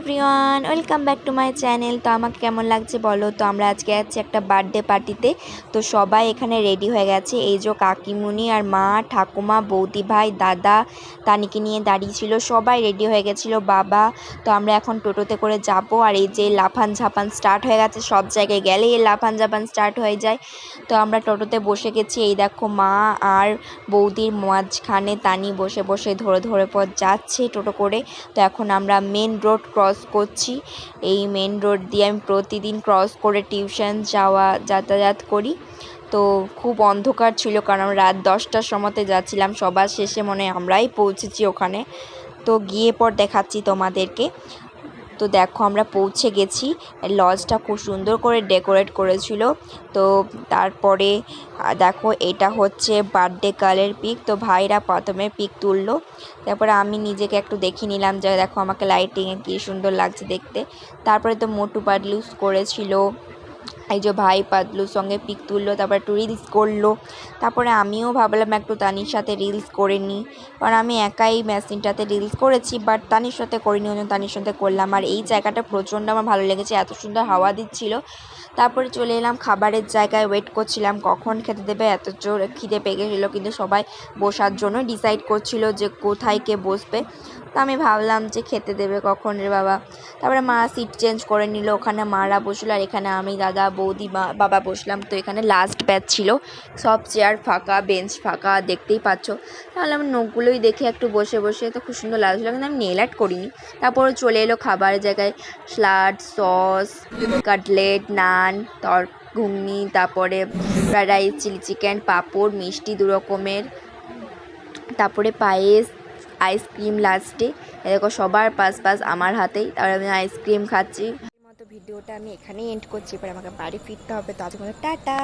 Everyone, welcome back to my channel. তো আমাকে কেমন লাগছে বলো। তো আমরা আজকে যাচ্ছি একটা বার্থডে পার্টিতে। তো সবাই এখানে রেডি হয়ে গেছে। এই যে কাকিমুনি আর মা, ঠাকুমা, বৌদি ভাই, দাদা তানিকে নিয়ে দাঁড়িয়ে ছিল, সবাই রেডি হয়ে গেছিলো, বাবা। তো আমরা এখন টোটোতে করে যাব। আর এই যে লাফান ঝাপান স্টার্ট হয়ে গেছে, সব জায়গায় গেলেই এই লাফান ঝাপান স্টার্ট হয়ে যায়। তো আমরা টোটোতে বসে গেছি। এই দেখো মা আর বৌদির মাঝখানে তানি বসে বসে ধরে ধরে পর যাচ্ছে টোটো করে। তো এখন আমরা মেন রোড ক্রস করছি। এই মেন রোড দিয়ে আমি প্রতিদিন ক্রস করে টিউশন যাতায়াত করি। তো খুব অন্ধকার ছিল, কারণ রাত 10টার সময়তে যাচ্ছিলাম। সবার শেষে মনে হয় আমরাই পৌঁছেছি ওখানে। তো গিয়ে পর দেখাচ্ছি তোমাদেরকে। তো দেখো আমরা পৌঁছে গেছি। লজটা খুব সুন্দর করে ডেকোরেট করেছিল। তো তারপরে দেখো এটা হচ্ছে বার্থডে গার্লের পিক। তো ভাইরা প্রথমে পিক তুললো, তারপরে আমি নিজেকে একটু দেখিয়ে নিলাম যে দেখো আমাকে লাইটিংয়ে কী সুন্দর লাগছে দেখতে। তারপরে তো মোটু পাতলুস করেছিল, এই যে ভাই পাতলুর সঙ্গে পিক তুললো, তারপর একটু রিলস করলো। তারপরে আমিও ভাবলাম একটু তানির সাথে রিলস করে নিই, কারণ আমি একাই মেশিনটাতে রিলস করেছি, বাট তানির সাথে করিনি, ওই জন্য তানির সাথে করলাম। আর এই জায়গাটা প্রচণ্ড আমার ভালো লেগেছে, এত সুন্দর হাওয়া দিচ্ছিল। তারপরে চলে এলাম খাবারের জায়গায়, ওয়েট করছিলাম কখন খেতে দেবে, এত জোর খিদে পেয়ে গেছিলো। কিন্তু সবাই বসার জন্য ডিসাইড করছিল যে কোথায় কে বসবে। তো আমি ভাবলাম যে খেতে দেবে কখন রে বাবা। তারপরে মা সিট চেঞ্জ করে নিল, ওখানে মারা বসলো, আর এখানে আমি, দাদা, বৌদি, বাবা বসলাম। তো এখানে লাস্ট ব্যাচ ছিল, সব চেয়ার ফাঁকা, বেঞ্চ ফাঁকা, দেখতেই পাচ্ছ। তাহলে আমি নখগুলোই দেখে একটু বসে বসে, তো খুব সুন্দর লাগছিলো, কিন্তু আমি নেল আর্ট করিনি। তারপরে চলে এলো খাবারের জায়গায়, স্যালাড, সস, কাটলেট, নান, ঘুগনি, তারপরে ফ্রাইড রাইস, চিলি চিকেন, পাঁপড়, মিষ্টি 2 রকমের, তারপরে পায়েস, আইসক্রিম লাস্টে। দেখো সবার পাস আমার হাতেই। তারপরে আমি আইসক্রিম খাচ্ছি। মতো ভিডিওটা আমি এখানেই এন্ড করছি, এবার আমাকে বাড়ি ফিরতে হবে। তো আজকে টাটা।